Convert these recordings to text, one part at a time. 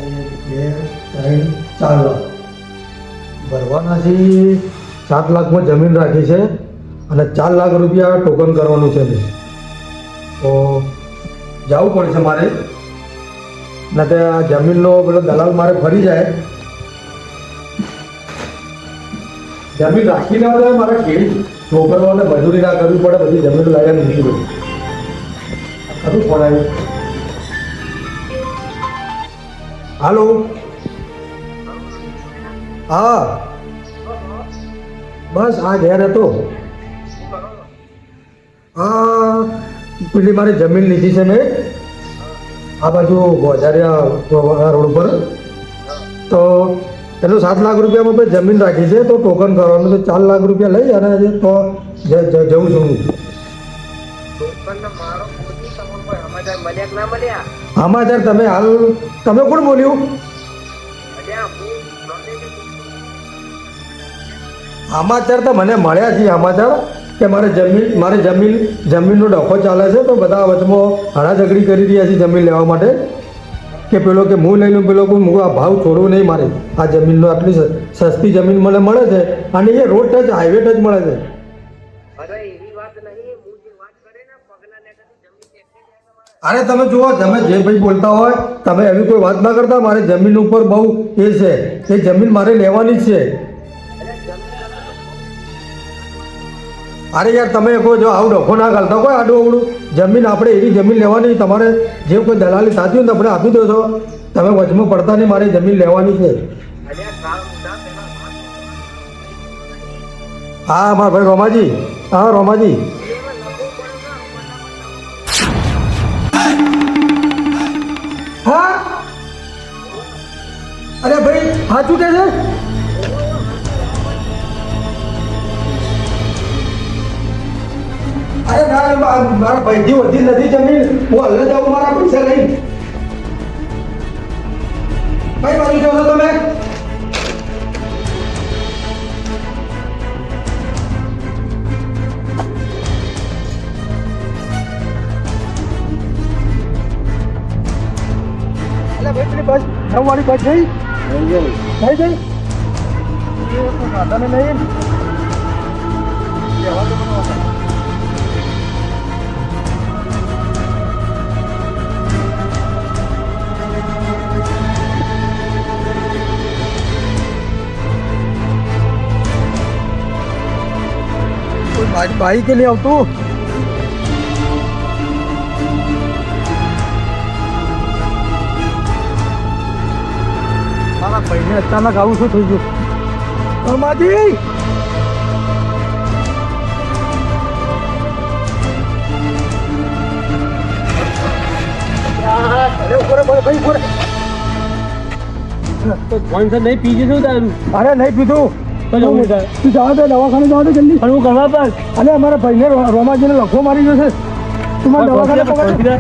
2 3 4 લાખ ભરવાના છે. 7 લાખમાં જમીન રાખી છે અને 4 લાખ રૂપિયા ટોકન કરવાનું છે. તો જવું પડશે મારે, ના તો આ જમીનનો પેલો દલાલ મારે ફરી જાય. જમીન રાખીને આવે મારે ખેડી છોકરાઓને મજૂરી ના કરવી પડે, બધી જમીન લાવીને મૂકી દઉં. ખરું ફોન આવ્યું. હાલો, હા બસ આ ઘેર હતો. હા પેલી મારી જમીન લીધી છે મેં આ બાજુ ગોઝારિયા રોડ પર. તો એનું 7 લાખ રૂપિયામાં મેં જમીન રાખી છે, તો ટોકન કરવાનું તો 4 લાખ રૂપિયા લઈ અને તો જવું છું. સમાચાર તમે હાલ તમે કોણ બોલ્યું? સમાચાર તો મને મળ્યા છે સમાચાર કે મારે જમીનનો ડખો ચાલે છે. તો બધા વચમાં હણાઝઘડી કરી રહ્યા છે જમીન લેવા માટે કે પેલો કે હું લઈ લઉં, પેલો હું આ ભાવ છોડવું નહીં મારે. આ જમીનનો આટલી સસ્તી જમીન મને મળે છે અને એ રોડ ટચ હાઈવે ટચ મળે છે. અરે તમે જુઓ, તમે જે ભાઈ બોલતા હોય તમે એવી કોઈ વાત ના કરતા. મારે જમીન ઉપર બહુ એ છે, એ જમીન મારે લેવાની જ છે. અરે યાર તમે કહો જો આવું ડખો ના કરતા કોઈ આડું અવડું. જમીન આપણે એવી જમીન લેવાની, તમારે જે કોઈ દલાલી થતી હોય ને આપણે આપી દો છો. તમે વચમાં પડતા નહીં, મારી જમીન લેવાની છે. હા મારા ભાઈ રોમાજી. હા રોમાજી. હા અરે ભાઈ સાચું કે છે? અરે ના મારા ભાઈથી વધી નથી જમીન, હું હલ્લે જાઉં મારા પૈસા લઈ. કઈ બાજુ જાઓ છો તમે? ભાઈ પેલી બસ નવવાળી બસ જઈ માતાને નહીં ભાઈ કે નહીં આવતું. મારા ભાઈને અચાનક આવું શું થઈ ગયું? માજી નહીં પીજે શું તારું? અરે નહીં પીધું. તું જવા દે, દવાખાને જવા દે જલ્દી. પણ હું કરવા પર અરે અમારા ભાઈને રોમાજીને લખો મારી જશે. તું મારે દવાખાને પકડ.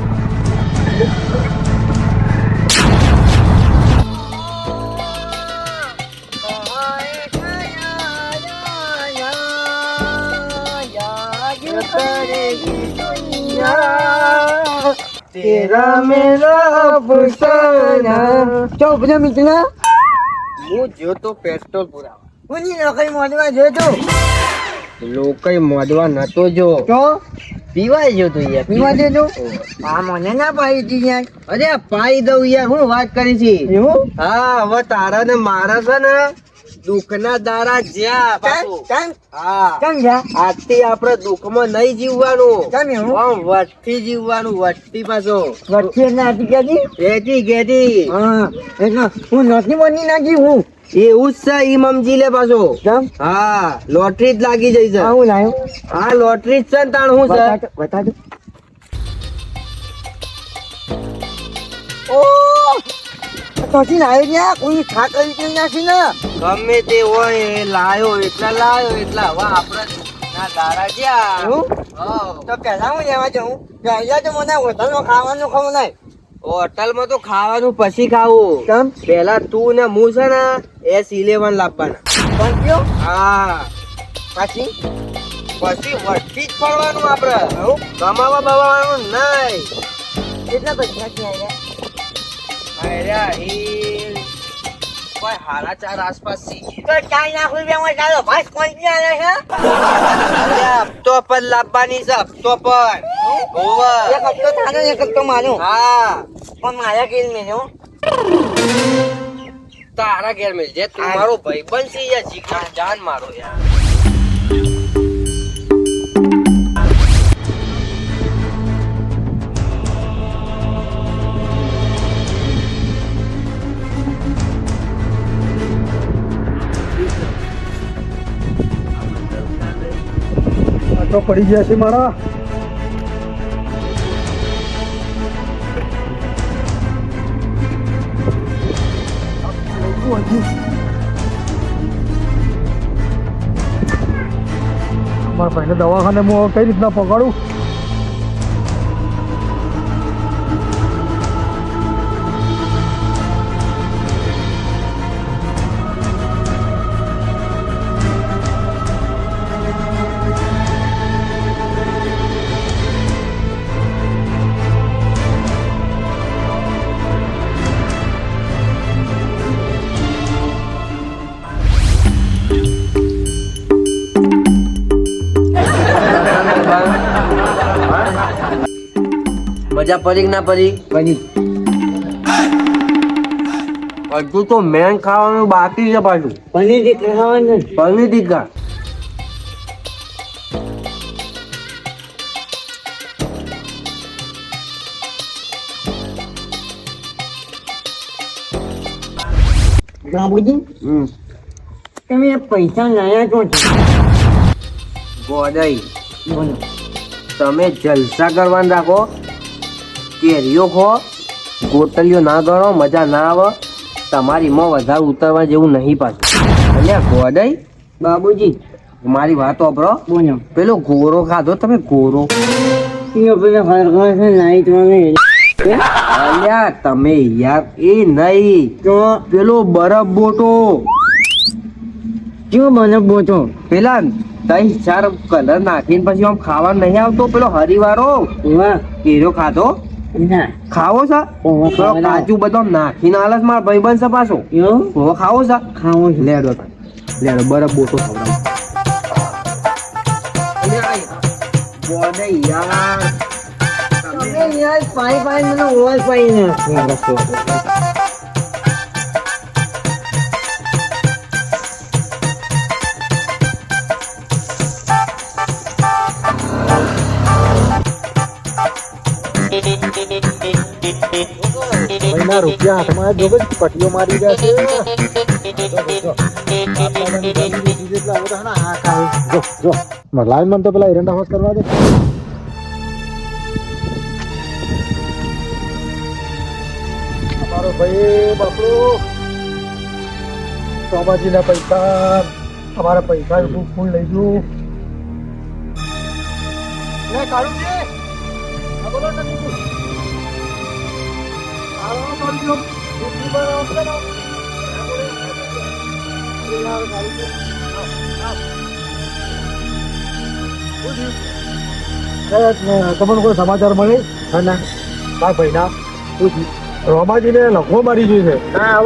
તેરા મેરા અફસાના. ચો બધા મિત્ર હું જો તો પેટ્રોલ પુરાવા કોની નોકરી મોડવા જો તો લોકઈ મોદવા નતો જો તો પીવાય જો તો યાર પીવા દેજો. આ મને ના પાડી હતી યાર. અરે પાઈ દઉં યાર, હું વાત કરી છે. એવું હા હવે તારા ને મારા છે ને દુઃખના દારા જ્યાં બાપુ. કેમ હા કેમ જા આજથી આપણે દુઃખમાં નહીં જીવવાનું, કેમ એવું? આમ વટથી જીવવાનું. વટથી પાછો વચ્ચે ના હતી કેજી. કેતી હા એટલે હું નથી બની નાખી હું. એવું જ છે. ઈ સમજી લે પાછો. કેમ હા લોટરી જ લાગી જઈ છે. આવું લાયો હા લોટરી જ છે ને તાણ હું છે. બતાજો. ઓ પછી લાયો ત્યાં કોઈ ખા કરી નાખી ને. ગમે તે હોય એ લાયો એટલા હવે આપણે ના દારા જ્યાં. એવું? હા. તો પેલા હું લેવા જાઉં? પહેલા તો મને હોટલમાં ખાવાનું ખબર નહીં. હોટલમાં તો ખાવાનું પછી ખાવું. કેમ પેલા તું ને હું છે ને S11 લાવવાના. પણ કયો હા પછી પછી વટથી જ પડવાનું આપડે. કમાવા બમાવાનું નહીં. કેટલા પૈસા છે આયરા હિલ કોઈ હારા 4 આસપાસ છે. તો 4 લાખ રૂપિયામાં ચાલો ભાઈ કોણ આવે છે અરે હપ્તો પર લાવવાની છે, હપ્તો પર. ઓવર. એક હપ્તો તારો એક હપ્તો મારો હા પણ મારા કેમ મેં તારા ઘેર મેલ જે તું મારો ભાઈબંધ છે યાર, જીગર જાન મારો યાર. આ તો પડી ગયા છે મારા. મારા ભાઈને દવાખાને હું કઈ રીતના પકડું? મજા પડી કે ના પડી? હજુ તો મેન ખાવાનું બાકી છે પાછું. પનીર ટીકા ખાવાનું પનીર ટીકા. બાબુજી તમે પૈસા લાયા છો ગોડાઈ બોલો તમે જલસા કરવાનું રાખો, કેરીઓ ખો, ગોટલીઓ ના ગણો, મજા ના આવે. તમારી માં વધારે ઉતરવા જેવું નહીં પાછું. અલ્યા ગોડાઈ બાબુજી મારી વાત વાપરો. બોલો પેલો ગોરો ખાધો તમે? ગોરો પેલા ફરકા છે લાઈટ વાળો અલ્યા તમે યાર એ નહીં, તો પેલો બરફ બોટો. કેવો મને બોતો પેલા 3-4 કલર નાખીને પછી આમ ખાવાનું નહીં આવતો પેલો હરીવાળો વાહ કેરો ખાધો? ના ખાવો છે? ઓહો, પેલો કાજુ બદામ નાખીને આલસ માર ભાઈબંધ છે પાછો. યો હવે ખાવો છે? ખાવો છે લેડો લેડો બરફ બોટો ખવડાવો. બોલે યાર તમે યાર પાઈ મને ઓળ પાઈ ને ભાઈના રૂપિયા હાથમાં જો બધી પટીઓ મારી ગયા છે. લાઈન મને તો પેલા એરંડા હોશ કરવા દે. અમારો ભાઈ બાપડો સોમાજીના પૈસા, અમારા પૈસા ફૂલ લઈ ગયું. લે કાળુજી, આ બોલો નથી. તમને કોઈ સમાચાર મળે? ના મારા ભાઈના રોમાજીને લખવો મારી ગયું છે. હા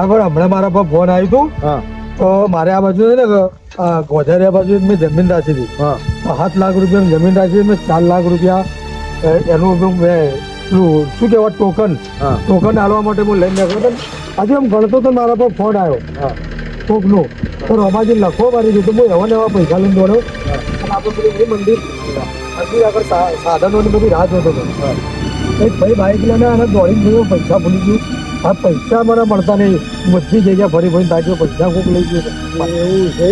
પણ હમણાં મારા પર ફોન આવ્યું હતું. તો મારે આ બાજુ છે ને ગોધરિયા બાજુ મેં જમીન રાખી હતી. 7 લાખ રૂપિયાની જમીન રાખી. મેં 4 લાખ રૂપિયા એનું મેં શું કહેવાય ટોકન આલવા માટે હું લઈને ગયો. આજે આમ ગણતો તો મારા પર ફોન આવ્યો કોકનો. તો રોમાજી લખવો મારી ગયું. તો હું એવા ને એવા પૈસા લઈને દોડ્યો. અને આપણે પેલું મંદિર હજી આગળ સાધનોની બધી રાહ જોતો હતો. એક ભાઈ બાઇક લઈને અને દોડીને ગયો. પૈસા ભૂલી ગયું. આ પૈસા મને મળતા નહીં. બધી જગ્યા ફરી ફરીને તાક્યો પૈસા કોક લઈ ગયો. એવું છે.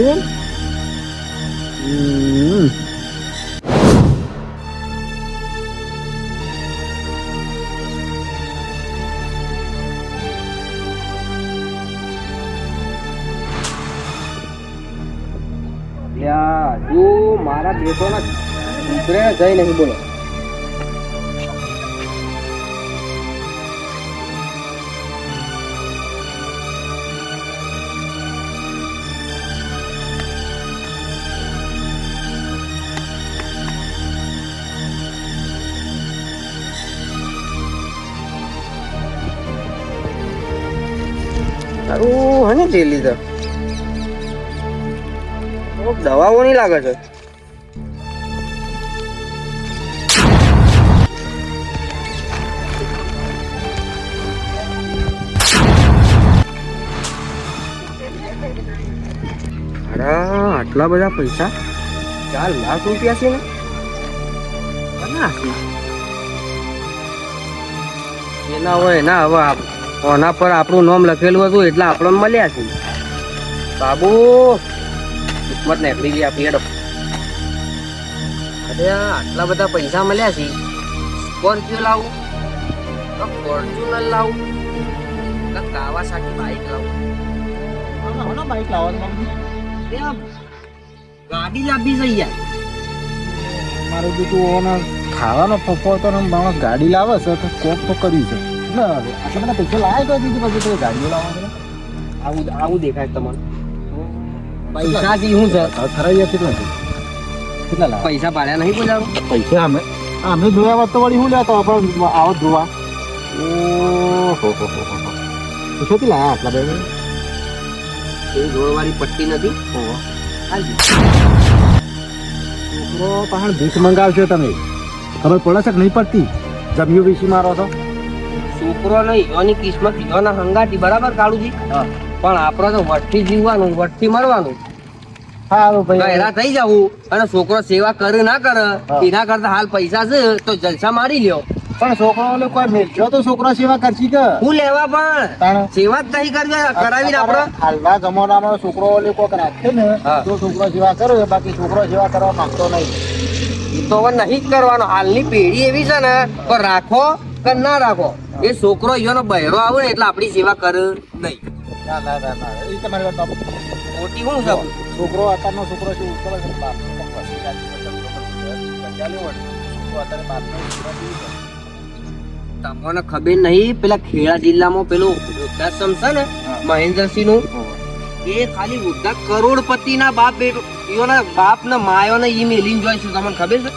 તું મારા બેટોના ઉતરે જઈ નહીં બોલો. દારૂ હને તે લીધો દવાઓ નહીં લાગે છે. અરે આટલા બધા પૈસા 4 લાખ રૂપિયા છે ને એના હોય ના હવે ઓના પર આપણું નામ લખેલું હતું એટલે આપણને મળ્યા છે. બાબુ કિસ્મત ને એકલી આપી હેડો. અરે આટલા બધા પૈસા મળ્યા છે. સ્કોર્પિયો લાવું તો ફોર્ચ્યુનર લાવું તો કાવાસાકી બાઈક લાવું. બાઈક લાવવાનું ગાડી લાવી છે યાર. મારું બીજું ઓને ખાવાનો પપ્પો તો માણસ ગાડી લાવે છે તો કોક તો કર્યું છે ને આટલા બધા પૈસા લાવે તો દીધી પછી તો ગાડીઓ લાવવાનું આવું આવું દેખાય તમને પૈસા થી શું છે ખરાઈ કેટલા છે કેટલા લાવે પૈસા પાડ્યા નહીં બોલાવો પૈસા અમે જોયા વાત તો વળી હું લેતો પણ આવો જોવા ઓહો કેટલી લાયા આટલા બે એ જોડવાળી પટ્ટી નથી છોકરો પાછળ ભીખ મંગાવશો તમે ખબર પડે છે કે નહીં પડતી જમ્યું વીસી મારો તો છોકરો નહીં એની કિસ્મત એના હંગાતી બરાબર કાળુજી પણ આપણે તો વટથી જીવવાનું વટથી મરવાનું. સારું ભાઈ એના થઈ જવું અને છોકરો સેવા કરે ના કરે એના કરતા હાલ પૈસા છે તો જલસા મારી લ્યો. પણ છોકરાઓને કોઈ મેળજો તો છોકરો સેવા કરશી કે હું લેવા પણ સેવા જ નહીં કરવી કરાવી ને આપણે હાલના જમાનામાં છોકરાઓને કોઈક રાખે ને તો છોકરો સેવા કરે બાકી છોકરો સેવા કરવા માંગતો નહીં. એ તો હવે નહીં જ કરવાનો. હાલની પેઢી એવી છે ને પણ રાખો કે ના રાખો એ છોકરો એનો બહેરો આવે ને એટલે આપણી સેવા કરે નહીં. ના ના ના ના એ તમારી વાત બાપુ મોટી શું છે છોકરો અત્યારનો છોકરો છે ઉપર છે બાપનો પણ વસી જાય છોકરો અત્યારે બાપનો તમને ખબર નહીં પેલા ખેડા જિલ્લામાં પેલું વૃદ્ધાશ્રમ છે ને મહેન્દ્રસિંહ નું એ ખાલી વૃદ્ધા કરોડપતિ ના બાપ બેટો એના બાપ ને માયો ને ઈ મેલીને જોઈ છે તમને ખબર છે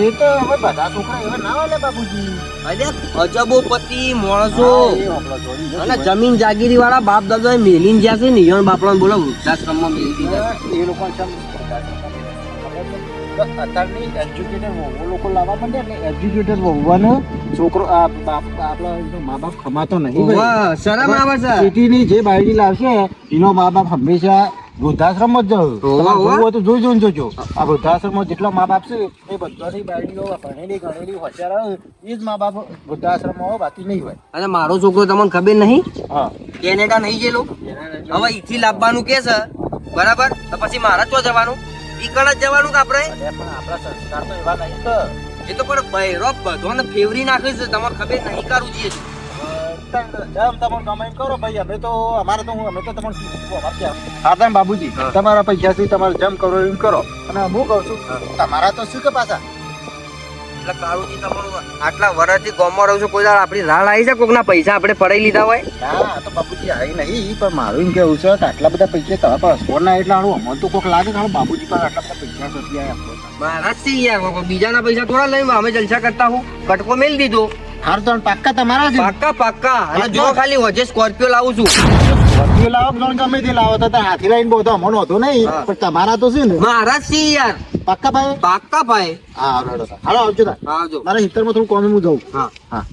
એ તો હવે બધા છોકરા એવા ના હોય ને બાપુજી અરે અજબોપતિ માણસો એ આપણા જોડી અને જમીન જાગીરી વાળા બાપ દાદા એ મેલીને જ્યાં છે ને ઈયોન બાપડા બોલો વૃદ્ધાશ્રમમાં મેલી દીધા એ લોકો અત્યારની એજ્યુકેટેડ વહુઓ લોકો લાવવા માંડે એટલે એજ્યુકેટેડ વહુવાનો છોકરો આપણા મા બાપ ખમાતો નહીં વાહ, શરમ આવે છે. સિટીની જે બાયડી લાવશે એનો મા બાપ હંમેશા વૃદ્ધાશ્રમમાં જ જવું હોવા. તો જોઈ જોઈને જોજો આ વૃદ્ધાશ્રમમાં જેટલા મા બાપ છે એ બધાની બાયડીઓ ભણેલી ગણેલી હોશિયાર આવે એ જ મા બાપ વૃદ્ધાશ્રમમાં હોય બાકી નહીં હોય. અને મારો છોકરો તમને ખબર નહીં હા કેનેડા નહીં ગયેલો હવે ઈથી લાવવાનું કે છે બરાબર તો પછી મારા તો જવાનું ઈ કણ જ જવાનું કે આપણે પણ આપણા સંસ્કાર તો એવા નહીં કે એ તો પણ બહેરો બધોને ફેવરી નાખે છે તમારે ખબર નહીં કરું જોઈએ જેમ તમે કમાઈ કરો ભાઈ અમે તો અમારે તો અમે તો તમને હા તમે બાબુજી તમારા પૈસાથી તમારે જેમ કરો એમ કરો અને હું કહું છું તમારા તો શું કે પાછા એટલે કાળુજી તમારું આટલા વર્ષથી ગામમાં રહું છું કોઈ દાડો આપણી રાડ આવી છે કોકના પૈસા આપણે પડાઈ લીધા હોય ના તો બાબુજી આવી નહીં પણ મારું એમ કેવું છે કે આટલા બધા પૈસા તમારા પાસે સ્કોર ના એટલે આનું અમને તો કોઈક લાગે કે બાબુજી પાસે આટલા બધા પૈસા નથી આવ્યા મારા જ છે યાર બીજાના પૈસા થોડા લઈને અમે જલસા કરતા હું કટકો મેલ દીધો હાર તો પાક્કા તમારા છે પાક્કા પાક્કા અને જો ખાલી વજે સ્કોર્પિયો લાવું છું સ્કોર્પિયો લાવો કે ગમે તે લાવો તો હાથી લાઈન બહુ અમને હતો નહીં પણ તમારા તો છે ને મારા જ છે યાર પાક્કા ભાઈ પાક્કા ભાઈ હા હાલો આવજો તા આવજો મારા હિતરમાં થોડું કોમે હું જઉં હા હા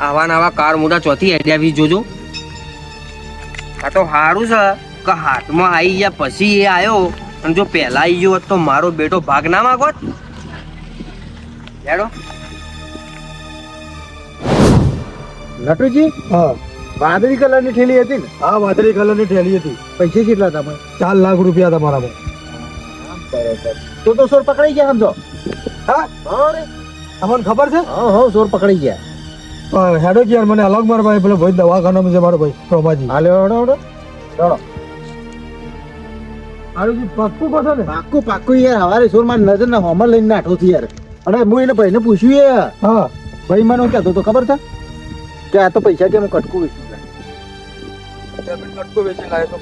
આવા નવા કાર મોટા ચોથી હેડ્યા જોજો આ તો સારું છે કે હાથમાં આવી ગયા પછી એ આવ્યો અને જો પહેલા આવી ગયો હોત તો મારો બેટો ભાગ ના માગોત હેડો નટુજી હા વાદળી કલરની ઠેલી હતી ને આ વાદળી કલરની ઠેલી હતી પૈસા કેટલા તમે 4 લાખ રૂપિયા તમારામાં બરોબર તો સોર પકડાઈ ગયા સમજો હા અરે તમને ખબર છે હા સોર પકડાઈ ગયા હેડો કે યાર મને અલગ માર ભાઈ પેલો ભાઈ દવાખાનામાં છે મારો ભાઈ રોમાજી હાલે ઓડો ચલો આરુજી પક્કું કહો છો ને પાક્કું પાક્કું યાર હવારે સોર મારી નજર ના હોમર લઈને નાઠો થી યાર અરે હું એને ભાઈને પૂછ્યું યાર હા ભાઈ મને હું કહેતો તો ખબર છે કે આ તો પૈસા કે હું કટકું વેચી જમીન કટકો વેચી લાવ્યો તો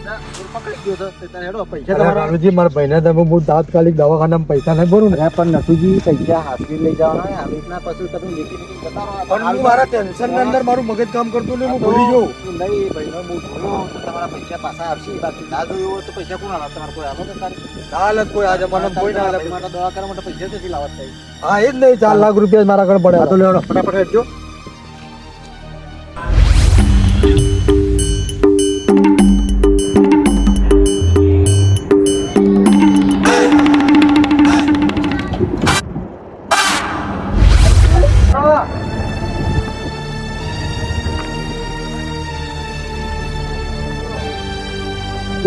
પકડી ગયો તો તે તારે હેડો પૈસા અરે તમારા બાબુજી, મારા ભાઈને તમે હું તાત્કાલિક દવાખાનામાં પૈસા નહીં ભરું ને. અરે પણ નથુજી પૈસા હાથવી લઈ જવાના આવી રીતના પછી તમે નીકળી નીકળી જતા રહો. પણ હું મારા ટેન્શનની અંદર મારું મગજ કામ કરતું નહીં, હું ભૂલી ગયો. નહીં ભાઈનો હું જોયો તો તમારા પૈસા પાછા આવશે બાકી ના જોયું હોય તો પૈસા કોણ આલે તમારે કોઈ આલો તો તારે ના હાલે કોઈ આજે મને કોઈ ના હાલે. ભાઈ માટે દવા કરવા માટે પૈસા નથી લાવત થઈ હા એ જ નહીં, 4 લાખ રૂપિયા જ મારા આગળ પડે. આ તો લેવડો ફટાફટ હેડજો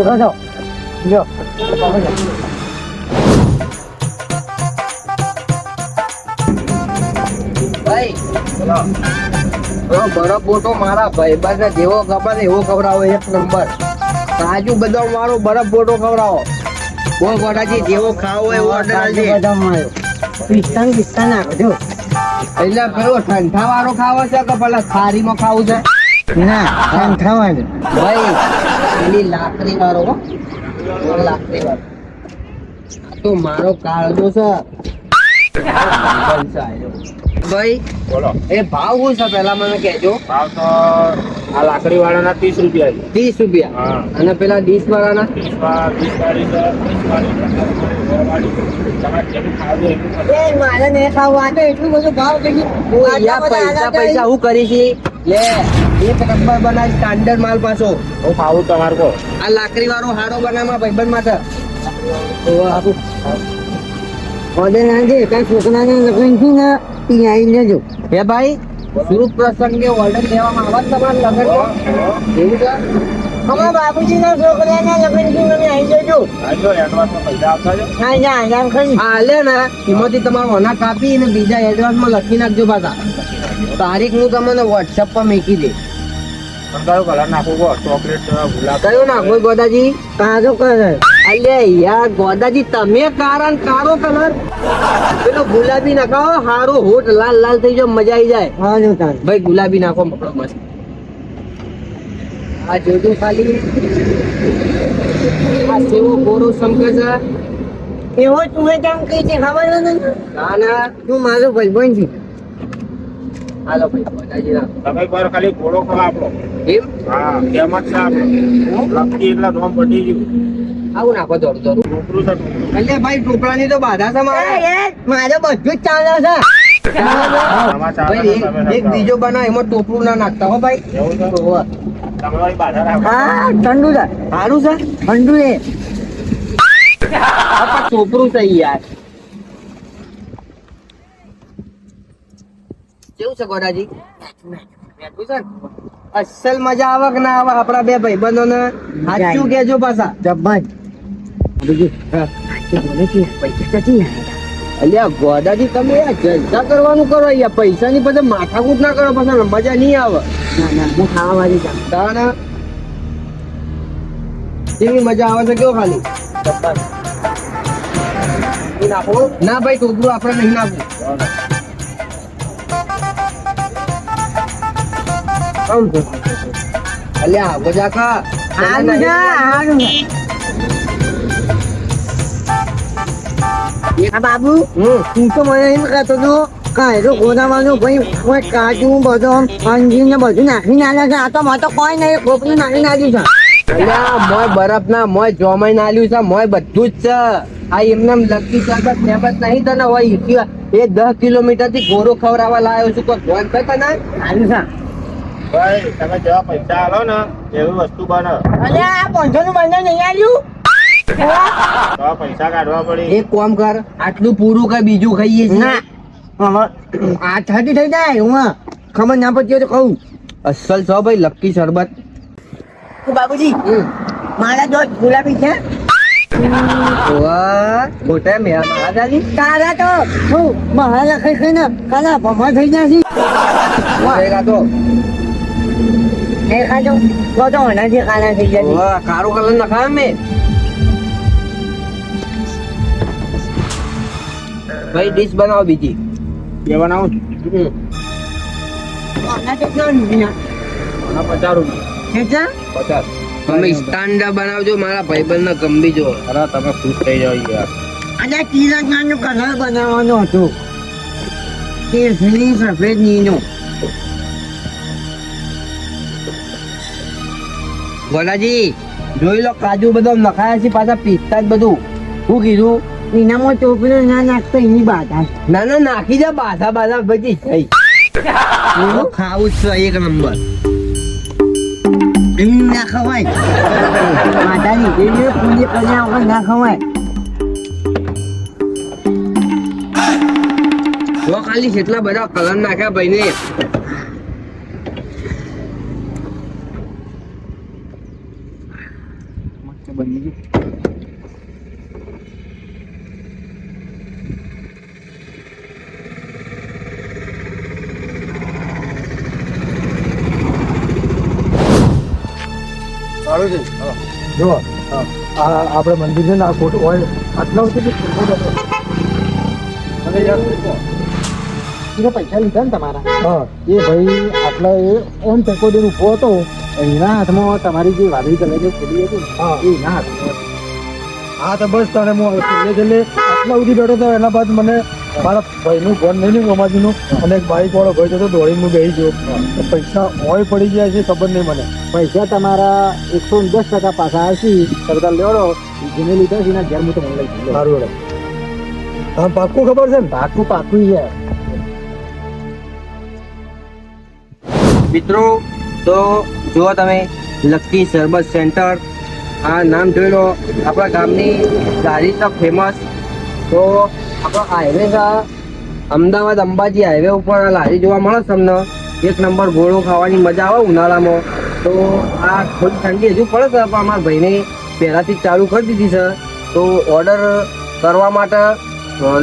જગા જાઓ. લ્યો. ભાઈ બરફ બોટો મારા ભાઈબંધ જેવો ખબર એવો ખવડાવો, એક નંબર કાજુ બદામ વાળો બરફ બોટો ખવડાવો. બોલ ગોડાજી, જેવો ખાવો એવો ઓર્ડર આપજે. પિસ્તા નાખજો. એટલે પેલો ઠંઠા વાળો ખાવો છે કે પેલા થારીમાં ખાવું છે? ના ખાવાનું. ભાઈ પેલી લાકડી વાળો હો, લાકડી વાળો. આ તો મારો કાળજો છે. ભાઈ બોલો એ ભાવ શું છે પેલા મને કહેજો. ભાવ તો આ લાકડી વાળાના 30 રૂપિયા છે 30 રૂપિયા. હા. અને પેલા ડીશ વાળાના 20 વાળી છે 30 વાળી તમારે જેટલું ખાવું હોય એટલું એ મારે નહીં ખાવું. આ તો એટલું બધું ભાવ થઈ ઓ યા પૈસા પૈસા હું કરી છી લે. એક નંબર બનાવી સ્ટાન્ડર્ડ માલ પાછો. હું ખાવું તમારે કહો આ લાકડી વાળો હાડો બનાવવા ભાઈબંધ માટે. ઓર્ડર નાખજે. કાંઈ છોકરાને લગ્ન છે ને ત્યાં આવી લેજો. હે ભાઈ, શુભ પ્રસંગે ઓર્ડર દેવામાં આવે છે તમારા લગ્નમાં? એવું છે? અમારા બાપુજીના છોકરાના લગ્ન છે મને આવી લેજો. આજો એડવાન્સમાં પૈસા આપતા જો હા જા આરામ કરી. આ લે ને એમાંથી તમારો ઓના કાપી ને બીજા એડવાન્સમાં લખી નાખજો પાછા. તારીખ હું તમને વોટ્સએપ પર મૂકી દે. પણ કયો કલર નાખવું કહો ચોકલેટ ગુલાબ કયો નાખો ગોદાજી? કાજો કરે. અલે યાર ગોદાજી, તમે કારણ કાળો કલર, પેલો ગુલાબી નાખો. હારો હોઠ લાલ લાલ થઈ જાય, મજા આવી જાય. હા જો તાર. ભાઈ ગુલાબી નાખો મકડો મસ્ત. આ જોજો ખાલી આ સેવો ગોરો શંકર છે. એવો તું એ કેમ કહી છે ખબર નથી? ના ના, તું મારો ભાઈબંધ છે. હાલો ભાઈ ગોદાજી નાખો. તમે પર ખાલી ઘોડો ખો આપણો એમ હા ફેમસ છે આપણો લકી એટલે નોમ પડી ગયું આવું નાખો દોડું દોડું. છોકરું છે છોકરું. એટલે ભાઈ ટોપરાની તો બાધા છે મારે. મારે બધું જ ચાલે છે. આમાં ચાલે ભાઈ તો તમે એક બીજો બનાવ, એમાં ટોપરું ના નાખતા હો ભાઈ. એવું છે ઓહો. તમારી બાધા રાખો હા ઠંડુ છે. સારું છે. ઠંડુ છે. આ પણ ટોપરું છે યાર. કેવું છે ગોડાજી? બેઠું છે ને? અસલ મજા આવે કે ના આવે આપણા બે ભાઈબંધોને? સાચું કેજો પાછા. જબ્બર. બીજું હા. બોલે છે પૈસા ક્યાંથી લાવ્યા? અલ્યા ગોડાજી, તમે આ જલસા કરવાનું કરો યાર. પૈસાની પછી માથાકૂટ ના કરો, પછી મજા નહીં આવે. ના ના હું ખાવા વાળી છું. તાના કેવી મજા આવે છે કેવો ખાલી. એ નાખો. ના ભાઈ, ટોપરું આપણે નહીં નાખવું. કેમ છે? અલ્યા ગોજાકા, હારું છે હારું. આ બાબુ તું તો મને એમ કહેતો હતો કાયરો ગોદાવાનું ભાઈ કોઈ કાજુ બદામ અંજીર ને બધું નાખીને આલે છે. આ તો મને તો કોઈ નહીં ખોપરું નાખીને આવ્યું છે. અલ્યા મોય બરફ ના મોય જોમાઈ નાલ્યું છે, મોય બધું જ છે. આ એમને લકી ચાલત ફેમસ નહીં તને હોય એ 10 કિલોમીટર થી ઘોડો ખવડાવવા લાવ્યો છું. કોઈ ફોન કરતા ના સારું છે. ભાઈ તમે જેવા પૈસા આલો ને એવી વસ્તુ બને અલે આ 500 નું બંધ નહીં આવ્યું. તો પૈસા કાઢવા પડી એક કામ કર, આટલું પૂરું કઈ બીજું ખાઈએ છીએ. ના હવે આ 30 થઈ જાય હું ખબર ના પડતી હોય તો કહું. અસલ છો ભાઈ, લકી શરબત. બાબુજી મારા જો ગુલાબી છે વાહ મોટા મેરા મહારાજી. તારા તો હું મારા લખાઈ ખાઈને કાલા ભમા થઈ જાય છે. વાહ તો એ ખાજો તો એનાથી કાલા થઈ જાય છે. વાહ, કાળો કલર નખાવે મેં. ભાઈ ડીશ બનાવો બીજી. બે બનાવું આના કેટલા રૂપિયા? છું 50 રૂપિયા કેટલા? 50 તમે સ્ટાન્ડર્ડ બનાવજો, મારા ભાઈબંધને ગમી જો. અરે તમે ખુશ થઈ જાઓ યાર. અને તિરંગાનું કલર બનાવવાનું હતું કેસરી સફેદ નીનો. ગોલાજી જોઈ લો, કાજુ બદામ નખાયા છે, પાછા પિસ્તા જ બધું. શું કીધું? એનામાં ચોપડું ના નાખતો એની બાધા. ના ના, નાખી દે, બાધા બાધા બધી થઈ. હું ખાવું જ છું એક નંબર. એમ ના ખવાય માતાની એવી પૂરી કર્યા વગર ના ખવાય. જો ખાલી કેટલા બધા કલર નાખ્યા ભાઈને. સારું છે. જો આ આપણે મંદિર છે ને, આ ખોટું હોય આટલા સુધી ખોટો હતો. મને યાદ નથી. એને પૈસા લીધા ને તમારા, હા એ ભાઈ આટલા એ ઓમ ટેકો દઈને ઉભો હતો, એના હાથમાં તમારી જે વાદળી કલર જે છેલ્લી હતી ને, હા. એ એના હાથમાં હતી. હા તો બસ તારે હું છેલ્લે આટલા સુધી બેઠો હતો. એના બાદ મને મારા ભાઈનું ફોન નહીં ને ગમાજીનું, અને એક બાઈક વાળો ભાઈ હતો, દોડીને હું બેસી ગયો. તો પૈસા હોય પડી ગયા છે ખબર નહીં મને. પૈસા તમારા 110% પાછા આવશે. તમે બધા લેવડો, જેને લીધા છે એના ઘેર હું તમને લઈ ગયો. સારું હેડો. હા પાક્કું ખબર છે ને? પાકું પાકું છે. મિત્રો તો જુઓ તમે, લક્કી શરબત સેન્ટર, આ નામ જોઈ લો. આપણા ગામની ગાડી તો ફેમસ. તો આપણો હાઈવે છે અમદાવાદ અંબાજી હાઈવે ઉપર આ લારી જોવા મળે છે તમને. એક નંબર ગોળો ખાવાની મજા આવે ઉનાળામાં. તો આ થોડી ઠંડી હજુ પડે છે, પણ અમારા ભાઈને પહેલાંથી જ ચાલુ કરી દીધી છે. તો ઓર્ડર કરવા માટે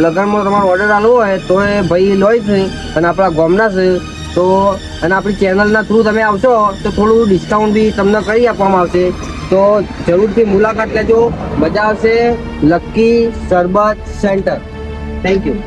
લગ્નમાં તમારો ઓર્ડર આલવો હોય તો એ ભાઈ લોય છે, અને આપણા ગામના છે. તો અને આપણી ચેનલના થ્રુ તમે આવશો તો થોડું ડિસ્કાઉન્ટ બી તમને કરી આપવામાં આવશે. તો જરૂરથી મુલાકાત લેજો, મજા આવશે. લક્કી શરબત સેન્ટર. Thank you.